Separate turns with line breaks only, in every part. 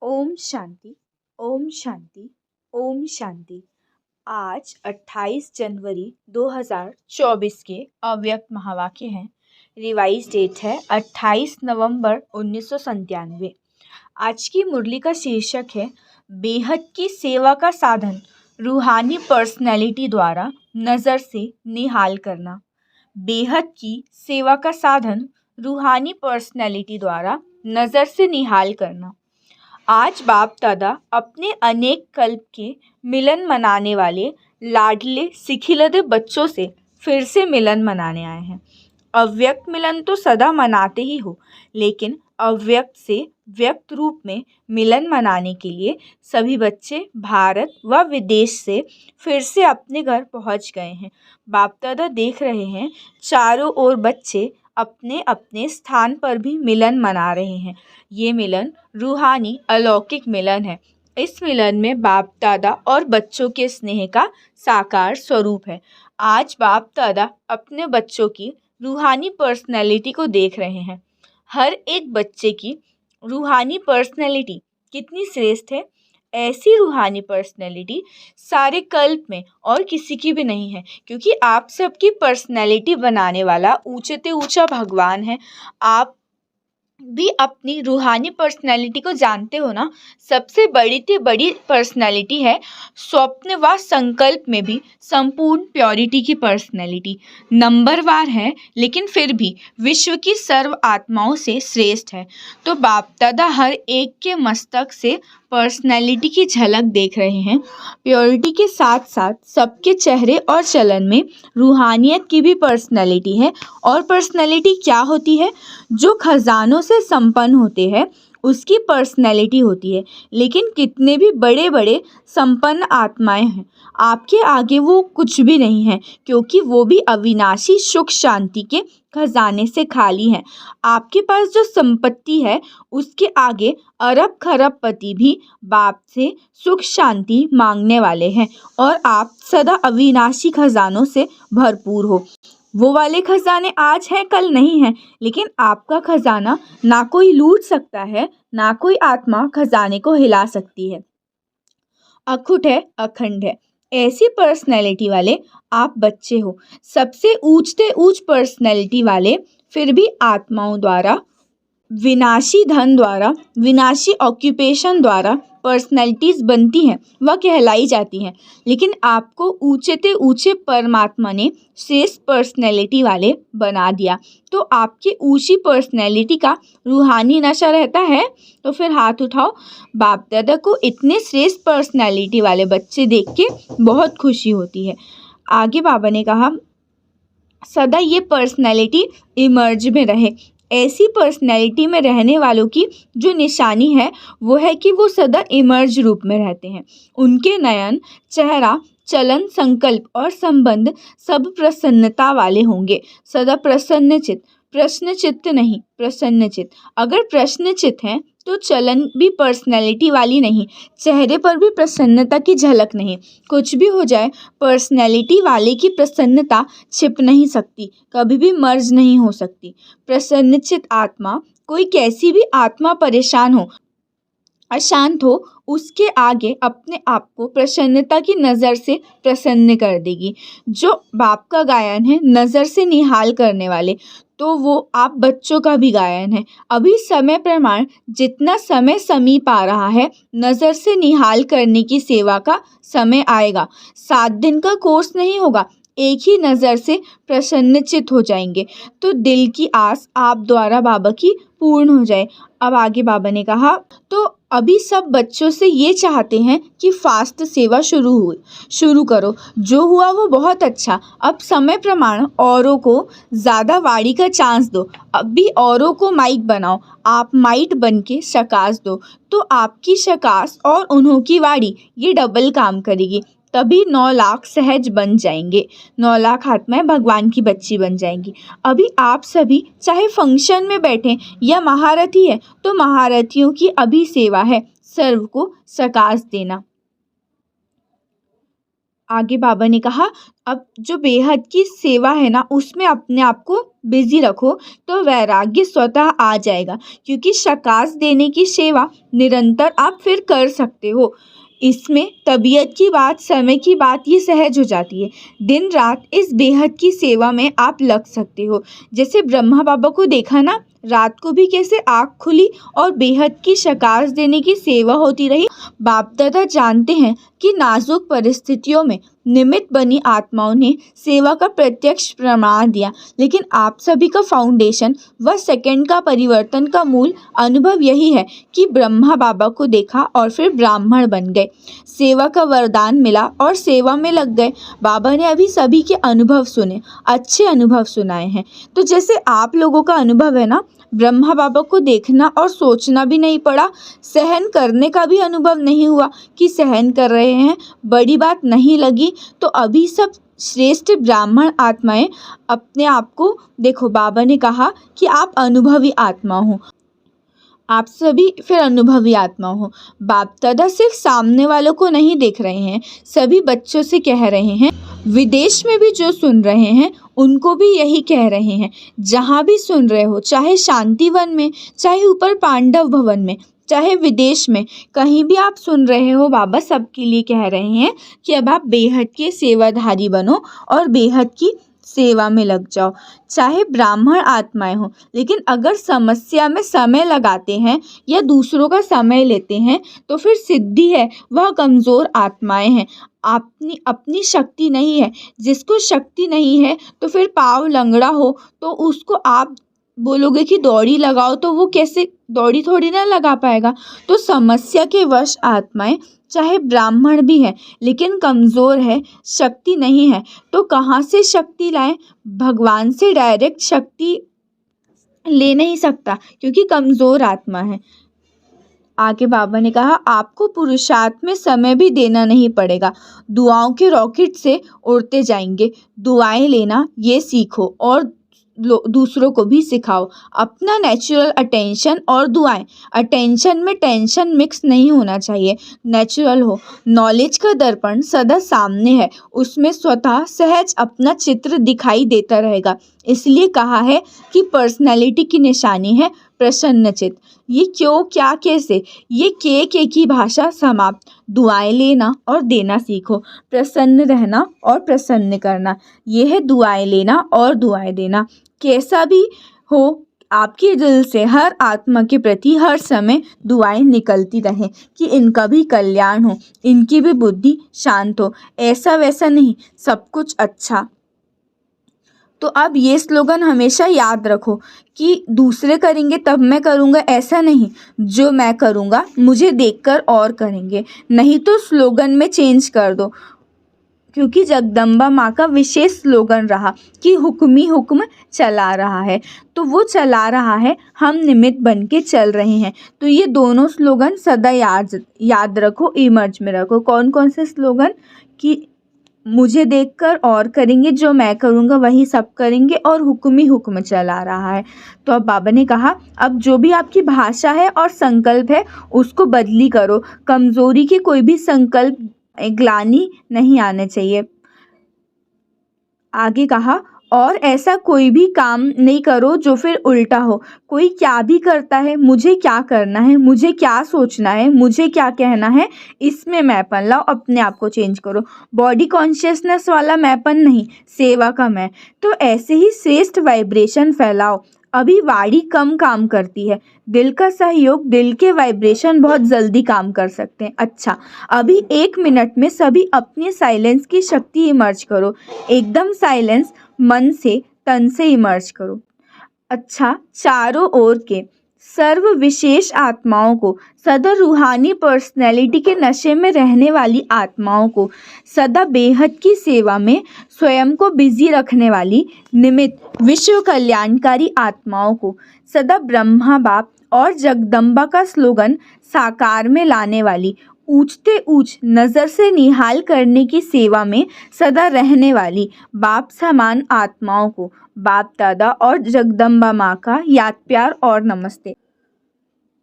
ओम शांति, ओम शांति, ओम शांति। आज 28 जनवरी 2024 के अव्यक्त महावाक्य हैं। रिवाइज डेट है 28 नवंबर 1997। आज की मुरली का शीर्षक है बेहद की सेवा का साधन रूहानी पर्सनैलिटी द्वारा नज़र से निहाल करना। बेहद की सेवा का साधन रूहानी पर्सनैलिटी द्वारा नज़र से निहाल करना। आज बाप दादा अपने अनेक कल्प के मिलन मनाने वाले लाडले सिखिलदे बच्चों से फिर से मिलन मनाने आए हैं। अव्यक्त मिलन तो सदा मनाते ही हो, लेकिन अव्यक्त से व्यक्त रूप में मिलन मनाने के लिए सभी बच्चे भारत व विदेश से फिर से अपने घर पहुंच गए हैं। बाप दादा देख रहे हैं चारों ओर बच्चे अपने अपने स्थान पर भी मिलन मना रहे हैं। ये मिलन रूहानी अलौकिक मिलन है। इस मिलन में बाप दादा और बच्चों के स्नेह का साकार स्वरूप है। आज बाप दादा अपने बच्चों की रूहानी पर्सनैलिटी को देख रहे हैं। हर एक बच्चे की रूहानी पर्सनैलिटी कितनी श्रेष्ठ है। ऐसी रूहानी पर्सनैलिटी सारे कल्प में और किसी की भी नहीं है, क्योंकि आप सबकी पर्सनैलिटी बनाने वाला ऊंचे से ऊंचा भगवान है। आप भी अपनी रूहानी पर्सनैलिटी को जानते हो ना। सबसे बड़ी से बड़ी पर्सनैलिटी है स्वप्न व संकल्प में भी संपूर्ण प्योरिटी की पर्सनैलिटी। नंबरवार है, लेकिन फिर भी विश्व की सर्व आत्माओं से श्रेष्ठ है। तो बाप दादा हर एक के मस्तक से पर्सनैलिटी की झलक देख रहे हैं। प्योरिटी के साथ साथ सबके चेहरे और चलन में रूहानियत की भी पर्सनैलिटी है। और पर्सनैलिटी क्या होती है? जो खजानों से संपन्न होते हैं उसकी पर्सनैलिटी होती है। लेकिन कितने भी बड़े बड़े संपन्न आत्माएं हैं, आपके आगे वो कुछ भी नहीं है, क्योंकि वो भी अविनाशी सुख शांति के खजाने से खाली हैं। आपके पास जो संपत्ति है उसके आगे अरब खरबपति भी बाप से सुख शांति मांगने वाले हैं, और आप सदा अविनाशी खजानों से भरपूर हो। वो वाले खजाने आज हैं कल नहीं हैं, लेकिन आपका खजाना ना कोई लूट सकता है, ना कोई आत्मा खजाने को हिला सकती है। अखुट है, अखंड है। ऐसी पर्सनैलिटी वाले आप बच्चे हो। सबसे ऊंच से ऊंच पर्सनैलिटी वाले फिर भी आत्माओं द्वारा, विनाशी धन द्वारा, विनाशी ऑक्यूपेशन द्वारा पर्सनैलिटीज़ बनती हैं व कहलाई जाती हैं। लेकिन आपको ऊंचे से ऊंचे परमात्मा ने श्रेष्ठ पर्सनैलिटी वाले बना दिया। तो आपकी ऊंची पर्सनैलिटी का रूहानी नशा रहता है तो फिर हाथ उठाओ। बाप दादा को इतने श्रेष्ठ पर्सनैलिटी वाले बच्चे देख के बहुत खुशी होती है। आगे बाबा ने कहा सदा ये पर्सनैलिटी इमर्ज में रहे। ऐसी पर्सनैलिटी में रहने वालों की जो निशानी है वो है कि वो सदा इमर्ज रूप में रहते हैं। उनके नयन, चेहरा, चलन, संकल्प और संबंध सब प्रसन्नता वाले होंगे। सदा प्रसन्नचित, प्रश्नचित्त नहीं, प्रसन्नचित। अगर प्रश्नचित हैं तो चलन भी पर्सनैलिटी वाली नहीं, चेहरे पर भी प्रसन्नता की झलक नहीं। कुछ भी हो जाए, पर्सनैलिटी वाले की प्रसन्नता छिप नहीं सकती, कभी भी मर्ज नहीं हो सकती। प्रसन्नचित आत्मा, कोई कैसी भी आत्मा परेशान हो, अशांत हो, उसके आगे अपने आप को प्रसन्नता की नज़र से प्रसन्न कर देगी। जो बाप का गायन है नज़र से निहाल करने वाले, तो वो आप बच्चों का भी गायन है। अभी समय प्रमाण जितना समय समीप आ रहा है, नज़र से निहाल करने की सेवा का समय आएगा। 7 दिन का कोर्स नहीं होगा, एक ही नज़र से प्रसन्नचित हो जाएंगे। तो दिल की आस आप द्वारा बाबा की पूर्ण हो जाए। अब आगे बाबा ने कहा तो अभी सब बच्चों से ये चाहते हैं कि फास्ट सेवा शुरू करो। जो हुआ वो बहुत अच्छा। अब समय प्रमाण औरों को ज़्यादा वाणी का चांस दो। अब भी औरों को माइक बनाओ, आप माइट बन के शकास दो, तो आपकी शकास और उन्हों की वाणी ये डबल काम करेगी। तभी 9 लाख सहज बन जाएंगे। 9 लाख आत्माएं भगवान की बच्ची बन जाएंगी। अभी आप सभी चाहे फंक्शन में बैठें या महारथी है तो महारथियों की अभी सेवा है सर्व को सकाश देना। आगे बाबा ने कहा, अब जो बेहद की सेवा है ना उसमें अपने आप को बिजी रखो तो वैराग्य स्वतः आ जाएगा, क्योंकि शकास देने की सेवा निरंतर आप फिर कर सकते हो। इसमें तबीयत की बात, समय की बात ये सहज हो जाती है। दिन रात इस बेहद की सेवा में आप लग सकते हो। जैसे ब्रह्मा बाबा को देखा ना, रात को भी कैसे आँख खुली और बेहद की शकास देने की सेवा होती रही। बाप दादा जानते हैं कि नाजुक परिस्थितियों में निमित्त बनी आत्माओं ने सेवा का प्रत्यक्ष प्रमाण दिया, लेकिन आप सभी का फाउंडेशन व सेकंड का परिवर्तन का मूल अनुभव यही है कि ब्रह्मा बाबा को देखा और फिर ब्राह्मण बन गए, सेवा का वरदान मिला और सेवा में लग गए। बाबा ने अभी सभी के अनुभव सुने, अच्छे अनुभव सुनाए हैं। तो जैसे आप लोगों का अनुभव है ना, ब्रह्मा बाबा को देखना और सोचना भी नहीं पड़ा, सहन करने का भी अनुभव नहीं हुआ कि सहन कर रहे हैं, बड़ी बात नहीं लगी। तो अभी सब श्रेष्ठ ब्राह्मण आत्माएं अपने आप को देखो, बाबा ने कहा कि आप अनुभवी आत्मा हो, आप सभी फिर अनुभवी आत्मा हो। बाप दादा सिर्फ सामने वालों को नहीं देख रहे हैं, सभी बच्चों से कह रहे हैं, विदेश में भी जो सुन रहे हैं उनको भी यही कह रहे हैं। जहाँ भी सुन रहे हो, चाहे शांतिवन में, चाहे ऊपर पांडव भवन में, चाहे विदेश में, कहीं भी आप सुन रहे हो, बाबा सबके लिए कह रहे हैं कि अब आप बेहद के सेवाधारी बनो और बेहद की सेवा में लग जाओ। चाहे ब्राह्मण आत्माएं हो, लेकिन अगर समस्या में समय लगाते हैं या दूसरों का समय लेते हैं तो फिर सिद्धि है, वह कमज़ोर आत्माएं हैं। अपनी अपनी शक्ति नहीं है। जिसको शक्ति नहीं है तो फिर पाँव लंगड़ा हो तो उसको आप बोलोगे कि दौड़ी लगाओ, तो वो कैसे दौड़ी थोड़ी ना लगा पाएगा। तो समस्या के वश आत्माएं चाहे ब्राह्मण भी है लेकिन कमज़ोर है, शक्ति नहीं है, तो कहाँ से शक्ति लाएं? भगवान से डायरेक्ट शक्ति ले नहीं सकता क्योंकि कमज़ोर आत्मा है। आगे बाबा ने कहा, आपको पुरुषार्थ में समय भी देना नहीं पड़ेगा, दुआओं के रॉकेट से उड़ते जाएंगे। दुआएं लेना ये सीखो और दूसरों को भी सिखाओ। अपना नेचुरल अटेंशन और दुआएं, अटेंशन में टेंशन मिक्स नहीं होना चाहिए, नेचुरल हो। नॉलेज का दर्पण सदा सामने है, उसमें स्वतः सहज अपना चित्र दिखाई देता रहेगा। इसलिए कहा है कि पर्सनैलिटी की निशानी है प्रसन्नचित। ये क्यों, क्या, कैसे, ये के की भाषा समाप्त। दुआएं लेना और देना सीखो, प्रसन्न रहना और प्रसन्न करना, ये है दुआएं लेना और दुआएं देना। कैसा भी हो, आपके दिल से हर आत्मा के प्रति हर समय दुआएं निकलती रहें कि इनका भी कल्याण हो, इनकी भी बुद्धि शांत हो। ऐसा वैसा नहीं, सब कुछ अच्छा। तो अब ये स्लोगन हमेशा याद रखो कि दूसरे करेंगे तब मैं करूँगा, ऐसा नहीं। जो मैं करूँगा मुझे देखकर और करेंगे, नहीं तो स्लोगन में चेंज कर दो, क्योंकि जगदम्बा माँ का विशेष स्लोगन रहा कि हुक्म ही हुक्म चला रहा है। तो वो चला रहा है, हम निमित्त बन के चल रहे हैं। तो ये दोनों स्लोगन सदा याद रखो, इमर्ज में रखो। कौन कौन से स्लोगन? कि मुझे देखकर और करेंगे, जो मैं करूँगा वही सब करेंगे, और हुक्म ही हुक्म चला रहा है। तो अब बाबा ने कहा, अब जो भी आपकी भाषा है और संकल्प है उसको बदली करो। कमज़ोरी के कोई भी संकल्प, ग्लानि नहीं आने चाहिए। आगे कहा, और ऐसा कोई भी काम नहीं करो जो फिर उल्टा हो। कोई क्या भी करता है, मुझे क्या करना है, मुझे क्या सोचना है, मुझे क्या कहना है, इसमें मैंपन लाओ, अपने आप को चेंज करो। बॉडी कॉन्शियसनेस वाला मैंपन नहीं, सेवा का मैं। तो ऐसे ही श्रेष्ठ वाइब्रेशन फैलाओ। अभी वाणी कम काम करती है, दिल का सहयोग, दिल के वाइब्रेशन बहुत जल्दी काम कर सकते हैं। अच्छा, अभी 1 मिनट में सभी अपनी साइलेंस की शक्ति इमर्ज करो। एकदम साइलेंस, मन से, तन से इमर्ज करो। अच्छा, चारों ओर के सर्व विशेष आत्माओं को, सदा रूहानी पर्सनैलिटी के नशे में रहने वाली आत्माओं को, सदा बेहद की सेवा में स्वयं को बिजी रखने वाली निमित्त विश्व कल्याणकारी आत्माओं को, सदा ब्रह्मा बाप और जगदम्बा का स्लोगन साकार में लाने वाली, ऊंचते ऊंच नज़र से निहाल करने की सेवा में सदा रहने वाली बाप समान आत्माओं को बाप दादा और जगदम्बा माँ का याद, प्यार और नमस्ते।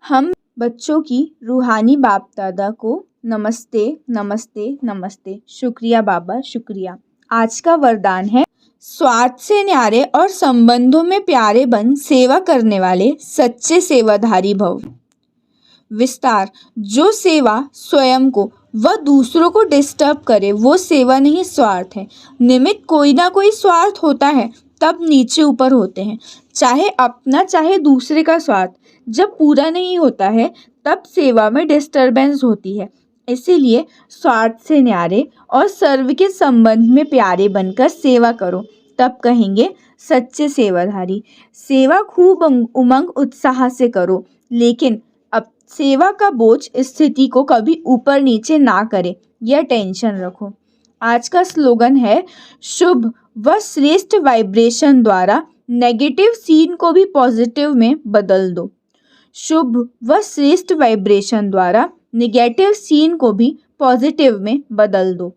हम बच्चों की रूहानी बाप दादा को नमस्ते नमस्ते नमस्ते। शुक्रिया बाबा, शुक्रिया। आज का वरदान है, स्वार्थ से न्यारे और संबंधों में प्यारे बन सेवा करने वाले सच्चे सेवाधारी भव। विस्तार, जो सेवा स्वयं को व दूसरों को डिस्टर्ब करे वो सेवा नहीं, स्वार्थ है। निमित्त कोई ना कोई स्वार्थ होता है, तब नीचे ऊपर होते हैं, चाहे अपना चाहे दूसरे का स्वार्थ जब पूरा नहीं होता है तब सेवा में डिस्टरबेंस होती है। इसीलिए स्वार्थ से न्यारे और सर्व के संबंध में प्यारे बनकर सेवा करो, तब कहेंगे सच्चे सेवाधारी। सेवा खूब उमंग उत्साह से करो, लेकिन अब सेवा का बोझ स्थिति को कभी ऊपर नीचे ना करे, यह टेंशन रखो। आज का स्लोगन है, शुभ व श्रेष्ठ वाइब्रेशन द्वारा नेगेटिव सीन को भी पॉजिटिव में बदल दो। शुभ व श्रेष्ठ वाइब्रेशन द्वारा नेगेटिव सीन को भी पॉजिटिव में बदल दो।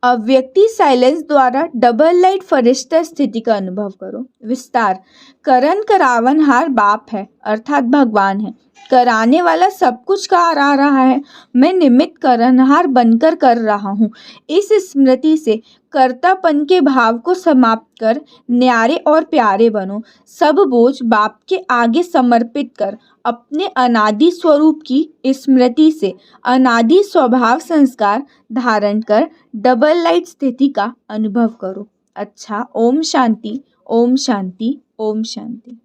अव्यक्ति साइलेंस द्वारा डबल लाइट फरिश्ता स्थिति का अनुभव करो। विस्तार, करण करावनहार बाप है अर्थात भगवान है। कराने वाला सब कुछ करा रहा है, मैं निमित्त करनहार बनकर कर रहा हूँ। इस स्मृति से कर्तापन के भाव को समाप्त कर न्यारे और प्यारे बनो। सब बोझ बाप के आगे समर्पित कर अपने अनादि स्वरूप की स्मृति से अनादि स्वभाव संस्कार धारण कर डबल लाइट स्थिति का अनुभव करो। अच्छा, ओम शांति, ओम शांति, ओम शांति।